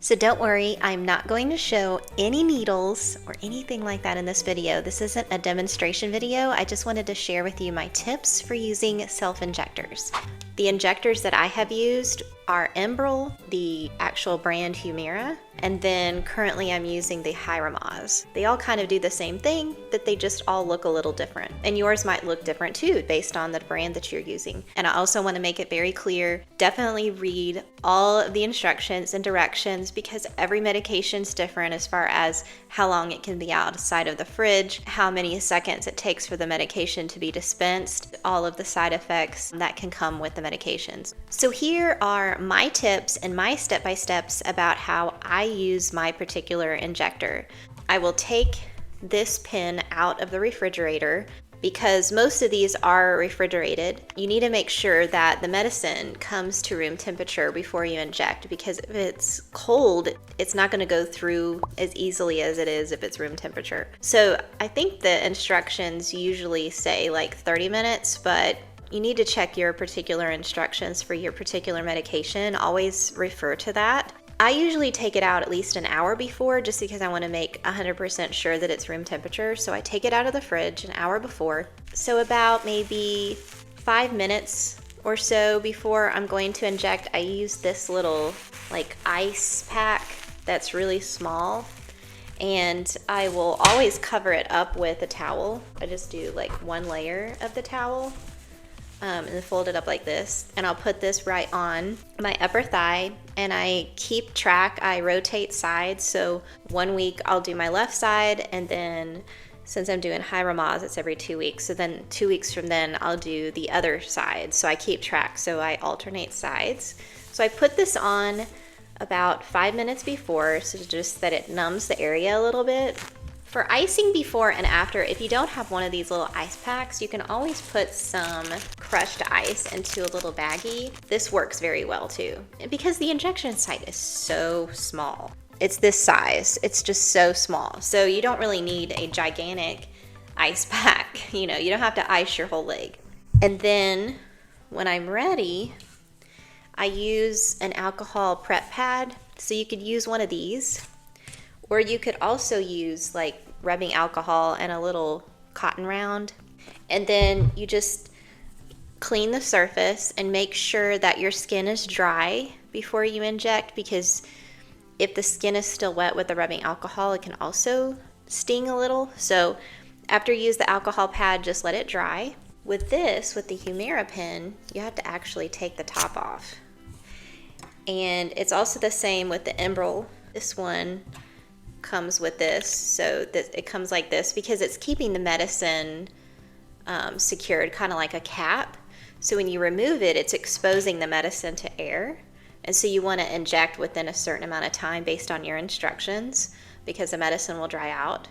So don't worry, I'm not going to show any needles or anything like that in this video. This isn't a demonstration video. I just wanted to share with you my tips for using self-injectors. The injectors that I have used are Enbrel, the actual brand Humira, and then currently I'm using the Hyrimoz. They all kind of do the same thing, but they just all look a little different. And yours might look different too, based on the brand that you're using. And I also want to make it very clear, definitely read all of the instructions and directions because every medication is different as far as how long it can be outside of the fridge, how many seconds it takes for the medication to be dispensed, all of the side effects that can come with the medications. So here are my tips and my step-by-steps about how I use my particular injector. I will take this pen out of the refrigerator because most of these are refrigerated. You need to make sure that the medicine comes to room temperature before you inject, because if it's cold, it's not going to go through as easily as it is if it's room temperature. So I think the instructions usually say like 30 minutes, but you need to check your particular instructions for your particular medication. Always refer to that. I usually take it out at least an hour before just because I want to make 100% sure that it's room temperature. So I take it out of the fridge an hour before. So about maybe 5 minutes or so before I'm going to inject, I use this little like ice pack that's really small. And I will always cover it up with a towel. I just do like one layer of the towel. And then fold it up like this, and I'll put this right on my upper thigh, and I keep track. I rotate sides, so 1 week I'll do my left side, and then since I'm doing Hyrimoz, it's every 2 weeks, so then 2 weeks from then I'll do the other side. So I keep track, so I alternate sides. So I put this on about 5 minutes before, so just that it numbs the area a little bit. For icing before and after, if you don't have one of these little ice packs, you can always put some crushed ice into a little baggie. This works very well too, because the injection site is so small. It's this size, it's just so small. So you don't really need a gigantic ice pack. You don't have to ice your whole leg. And then when I'm ready, I use an alcohol prep pad. So you could use one of these. Or you could also use like rubbing alcohol and a little cotton round. And then you just clean the surface and make sure that your skin is dry before you inject, because if the skin is still wet with the rubbing alcohol, it can also sting a little. So after you use the alcohol pad, just let it dry. With this, with the Humira pen, you have to actually take the top off. And it's also the same with the Enbrel. This one comes with this, so that it comes like this because it's keeping the medicine secured, kind of like a cap. So when you remove it, it's exposing the medicine to air, and so you want to inject within a certain amount of time based on your instructions, because the medicine will dry out.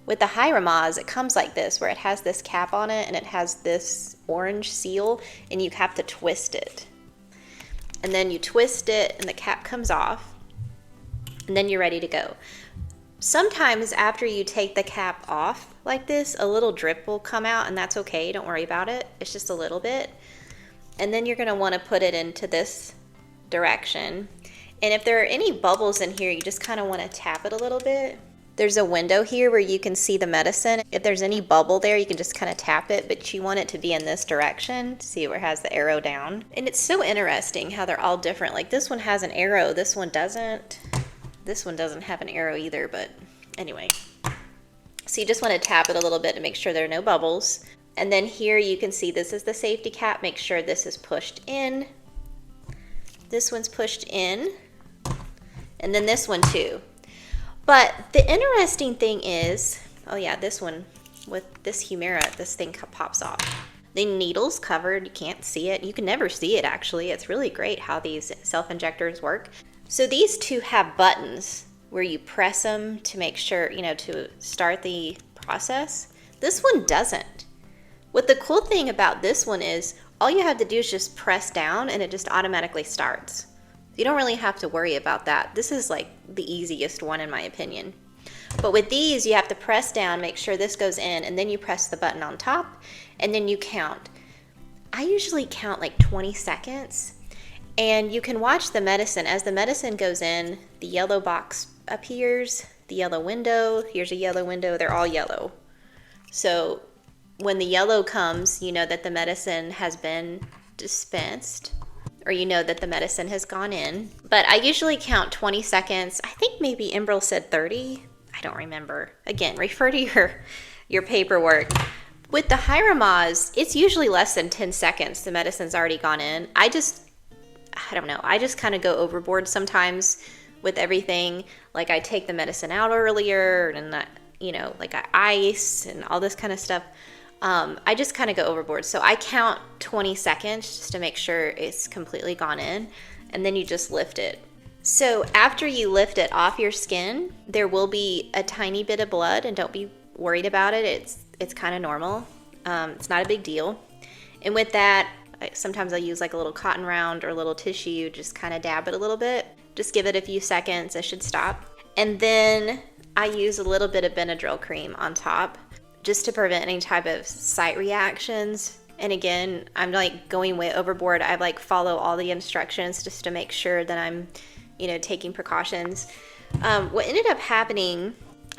With the Hyrimoz, it comes like this, where it has this cap on it and it has this orange seal, and you have to twist it, and then you twist it and the cap comes off, and then you're ready to go. Sometimes after you take the cap off like this, a little drip will come out, and that's okay. Don't worry about it. It's just a little bit. And then you're going to want to put it into this direction. And if there are any bubbles in here, you just kind of want to tap it a little bit. There's a window here where you can see the medicine. If there's any bubble there, you can just kind of tap it, but you want it to be in this direction. See where it has the arrow down? And it's so interesting how they're all different. Like this one has an arrow, this one doesn't. This one doesn't have an arrow either, but anyway. So you just want to tap it a little bit to make sure there are no bubbles. And then here you can see this is the safety cap. Make sure this is pushed in. This one's pushed in. And then this one too. But the interesting thing is, oh yeah, this one with this Humira, this thing pops off. The needle's covered, you can't see it. You can never see it actually. It's really great how these self-injectors work. So these two have buttons where you press them to make sure, to start the process. This one doesn't. What the cool thing about this one is all you have to do is just press down and it just automatically starts. You don't really have to worry about that. This is like the easiest one in my opinion. But with these, you have to press down, make sure this goes in, and then you press the button on top, and then you count. I usually count like 20 seconds. And you can watch the medicine. As the medicine goes in, the yellow box appears, the yellow window, here's a yellow window, they're all yellow. So when the yellow comes, you know that the medicine has been dispensed, or you know that the medicine has gone in. But I usually count 20 seconds. I think maybe Enbrel said 30. I don't remember. Again, refer to your paperwork. With the Hyramaz, it's usually less than 10 seconds. The medicine's already gone in. I don't know. I just kind of go overboard sometimes with everything. Like I take the medicine out earlier and like I ice and all this kind of stuff. I just kind of go overboard. So I count 20 seconds just to make sure it's completely gone in, and then you just lift it. So after you lift it off your skin, there will be a tiny bit of blood, and don't be worried about it. It's kind of normal. It's not a big deal. And with that, sometimes I'll use like a little cotton round or a little tissue, just kind of dab it a little bit. Just give it a few seconds, it should stop. And then I use a little bit of Benadryl cream on top just to prevent any type of site reactions. And again, I'm like going way overboard. I like follow all the instructions just to make sure that I'm, taking precautions. What ended up happening,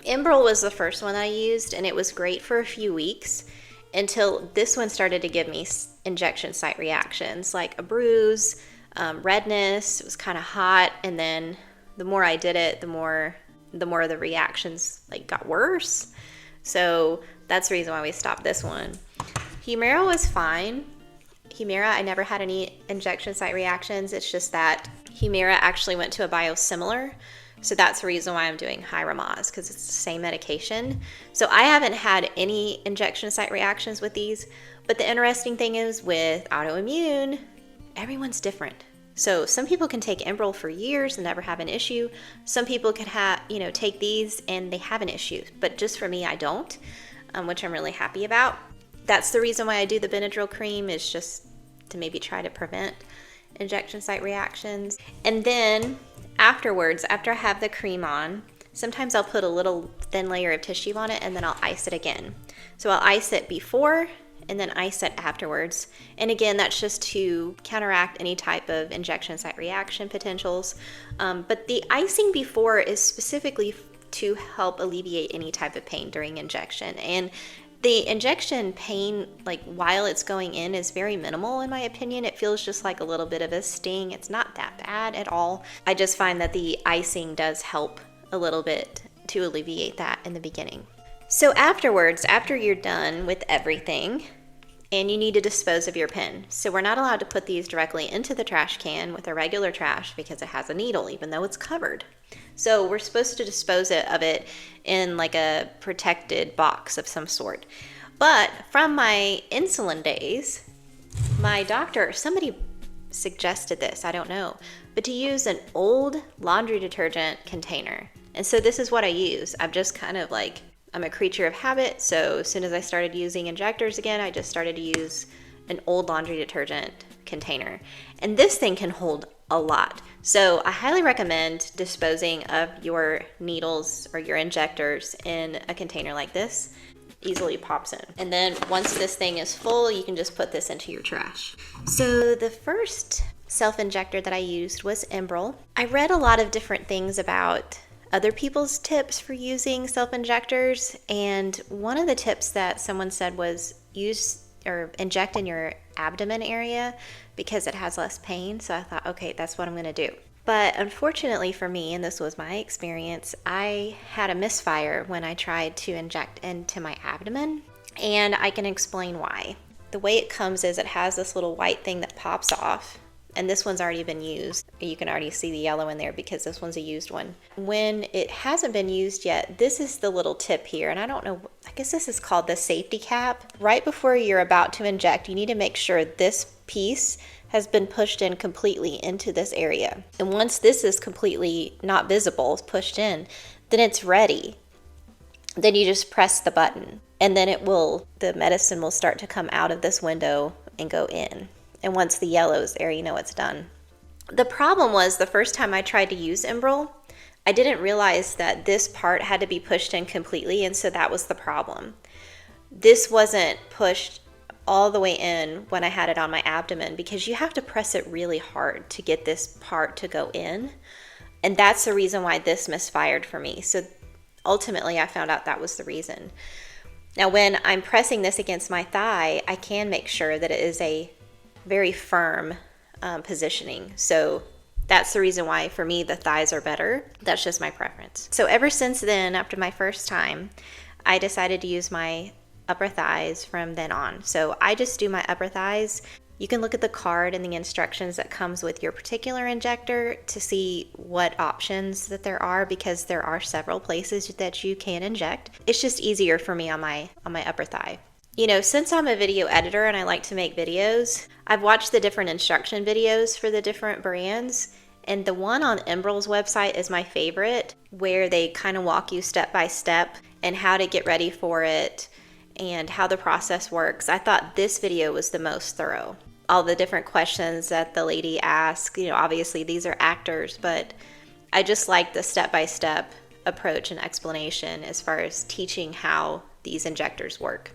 Enbrel was the first one I used, and it was great for a few weeks until this one started to give me injection site reactions, like a bruise, redness. It was kind of hot, and then the more I did it, the more the reactions like got worse. So that's the reason why we stopped this one. Humira was fine. Humira, I never had any injection site reactions. It's just that Humira actually went to a biosimilar. So that's the reason why I'm doing Hyramaz, because it's the same medication. So I haven't had any injection site reactions with these. But the interesting thing is with autoimmune, everyone's different. So some people can take Enbrel for years and never have an issue. Some people can take these and they have an issue. But just for me, I don't, which I'm really happy about. That's the reason why I do the Benadryl cream, is just to maybe try to prevent injection site reactions. And then afterwards, after I have the cream on, sometimes I'll put a little thin layer of tissue on it and then I'll ice it again. So I'll ice it before and then ice it afterwards. And again, that's just to counteract any type of injection site reaction potentials. But the icing before is specifically to help alleviate any type of pain during injection. And the injection pain, like while it's going in, is very minimal in my opinion. It feels just like a little bit of a sting. It's not that bad at all. I just find that the icing does help a little bit to alleviate that in the beginning. So afterwards, after you're done with everything, and you need to dispose of your pen. So we're not allowed to put these directly into the trash can with a regular trash because it has a needle, even though it's covered. So we're supposed to dispose of it in like a protected box of some sort. But from my insulin days, my doctor, somebody suggested this, I don't know, but to use an old laundry detergent container. And so this is what I use. I'm just kind of like, I'm a creature of habit. So as soon as I started using injectors again, I just started to use an old laundry detergent container. And this thing can hold a lot. So I highly recommend disposing of your needles or your injectors in a container like this. Easily pops in. And then once this thing is full, you can just put this into your trash. So the first self-injector that I used was Enbrel. I read a lot of different things about other people's tips for using self-injectors, and one of the tips that someone said was use or inject in your abdomen area because it has less pain. So I thought, okay, that's what I'm going to do. But unfortunately for me, and this was my experience, I had a misfire when I tried to inject into my abdomen, and I can explain why. The way it comes is it has this little white thing that pops off, and this one's already been used. You can already see the yellow in there because this one's a used one. When it hasn't been used yet, this is the little tip here, and I don't know, I guess this is called the safety cap. Right before you're about to inject, you need to make sure this piece has been pushed in completely into this area. And once this is completely not visible, pushed in, then it's ready. Then you just press the button, and then the medicine will start to come out of this window and go in. And once the yellow's there, you know it's done. The problem was the first time I tried to use Enbrel, I didn't realize that this part had to be pushed in completely, and so that was the problem. This wasn't pushed all the way in when I had it on my abdomen, because you have to press it really hard to get this part to go in. And that's the reason why this misfired for me. So ultimately, I found out that was the reason. Now, when I'm pressing this against my thigh, I can make sure that it is a very firm positioning. So that's the reason why, for me, the thighs are better. That's just my preference. So ever since then, after my first time, I decided to use my upper thighs from then on. So I just do my upper thighs. You can look at the card and the instructions that comes with your particular injector to see what options that there are, because there are several places that you can inject. It's just easier for me on my upper thigh. You know, since I'm a video editor and I like to make videos, I've watched the different instruction videos for the different brands, and the one on Enbrel's website is my favorite, where they kind of walk you step by step and how to get ready for it and how the process works. I thought this video was the most thorough. All the different questions that the lady asked, you know, obviously these are actors, but I just like the step-by-step approach and explanation as far as teaching how these injectors work.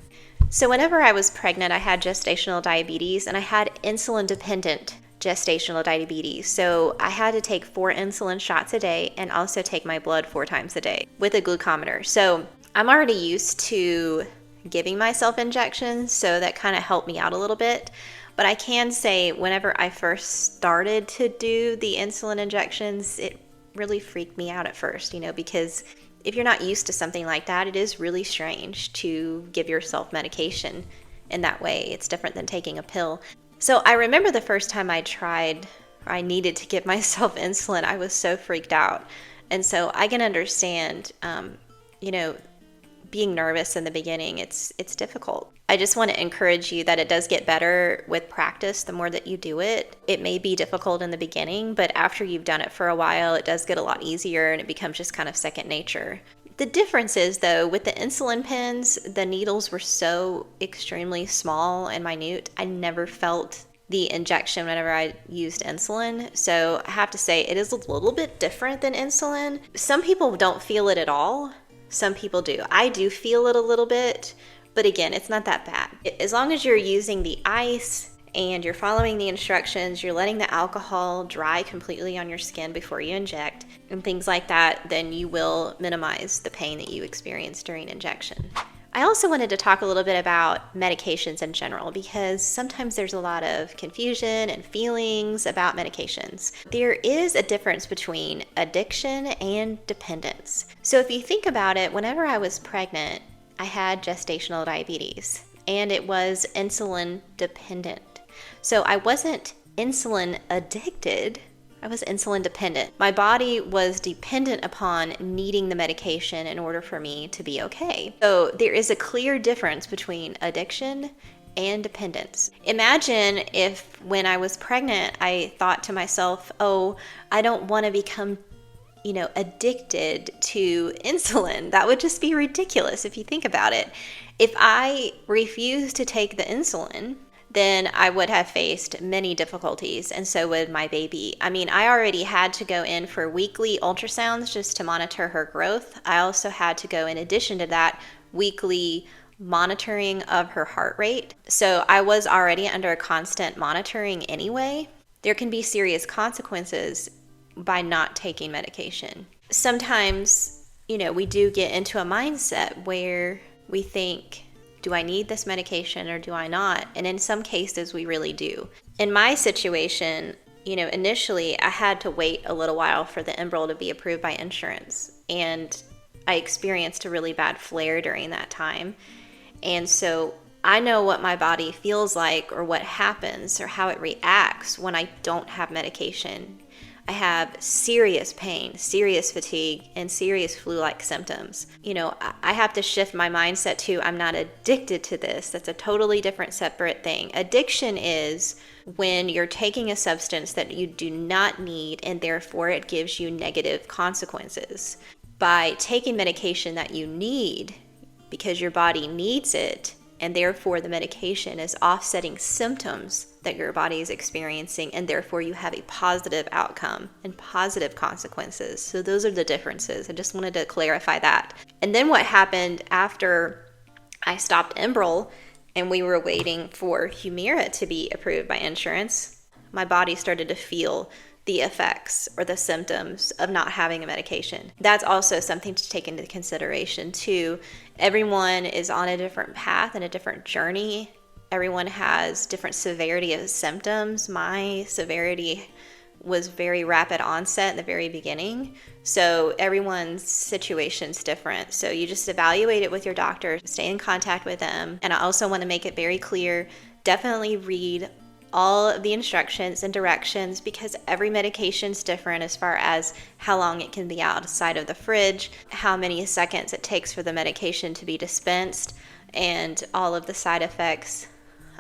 So whenever I was pregnant, I had gestational diabetes, and I had insulin-dependent gestational diabetes. So I had to take 4 insulin shots a day and also take my blood 4 times a day with a glucometer. So I'm already used to giving myself injections, so that kind of helped me out a little bit. But I can say whenever I first started to do the insulin injections, it really freaked me out at first, you know, because if you're not used to something like that, it is really strange to give yourself medication in that way. It's different than taking a pill. So I remember the first time I needed to give myself insulin, I was so freaked out. And so I can understand, you know, being nervous in the beginning. It's difficult. I just want to encourage you that it does get better with practice. The more that you do it, it may be difficult in the beginning, but after you've done it for a while, it does get a lot easier and it becomes just kind of second nature. The difference is, though, with the insulin pens, the needles were so extremely small and minute. I never felt the injection whenever I used insulin. So I have to say it is a little bit different than insulin. Some people don't feel it at all. Some people do. I do feel it a little bit, but again, it's not that bad. As long as you're using the ice and you're following the instructions, you're letting the alcohol dry completely on your skin before you inject and things like that, then you will minimize the pain that you experience during injection. I also wanted to talk a little bit about medications in general, because sometimes there's a lot of confusion and feelings about medications. There is a difference between addiction and dependence. So if you think about it, whenever I was pregnant, I had gestational diabetes and it was insulin dependent. So I wasn't insulin addicted, I was insulin dependent. My body was dependent upon needing the medication in order for me to be okay. So there is a clear difference between addiction and dependence. Imagine if when I was pregnant, I thought to myself, oh, I don't want to become, addicted to insulin. That would just be ridiculous if you think about it. If I refused to take the insulin, then I would have faced many difficulties, and so would my baby. I mean, I already had to go in for weekly ultrasounds just to monitor her growth. I also had to go, in addition to that, weekly monitoring of her heart rate. So I was already under constant monitoring anyway. There can be serious consequences by not taking medication. Sometimes, we do get into a mindset where we think, do I need this medication or do I not? And in some cases, we really do. In my situation, initially I had to wait a little while for the enbrel to be approved by insurance. And I experienced a really bad flare during that time. And so I know what my body feels like or what happens or how it reacts when I don't have medication. I have serious pain, serious fatigue, and serious flu-like symptoms. I have to shift my mindset to, I'm not addicted to this. That's a totally different, separate thing. Addiction is when you're taking a substance that you do not need, and therefore it gives you negative consequences. By taking medication that you need, because your body needs it, and therefore the medication is offsetting symptoms that your body is experiencing, and therefore you have a positive outcome and positive consequences. So those are the differences. I just wanted to clarify that. And then what happened after I stopped enbrel and we were waiting for Humira to be approved by insurance, my body started to feel the effects or the symptoms of not having a medication. That's also something to take into consideration too. Everyone is on a different path and a different journey. Everyone has different severity of symptoms. My severity was very rapid onset in the very beginning. So everyone's situation's different. So you just evaluate it with your doctor, stay in contact with them. And I also want to make it very clear, definitely read all of the instructions and directions, because every medication's different as far as how long it can be outside of the fridge, how many seconds it takes for the medication to be dispensed, and all of the side effects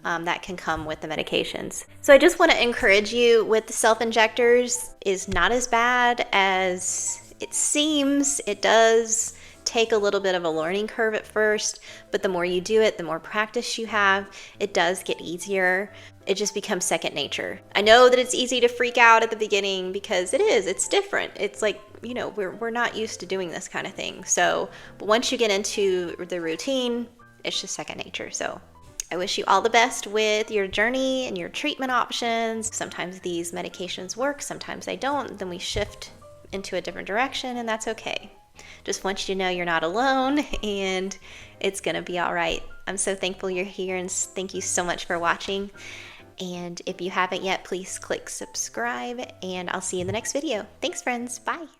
that can come with the medications. So I just want to encourage you with the self-injectors is not as bad as it seems. It does take a little bit of a learning curve at first, but the more you do it, the more practice you have, it does get easier. It just becomes second nature. I know that it's easy to freak out at the beginning because it's different. It's like, we're not used to doing this kind of thing. So, but once you get into the routine, it's just second nature. So I wish you all the best with your journey and your treatment options. Sometimes these medications work, sometimes they don't. Then we shift into a different direction, and that's okay. Just want you to know you're not alone, and it's gonna be all right. I'm so thankful you're here, and thank you so much for watching. And if you haven't yet, please click subscribe, and I'll see you in the next video. Thanks, friends. Bye.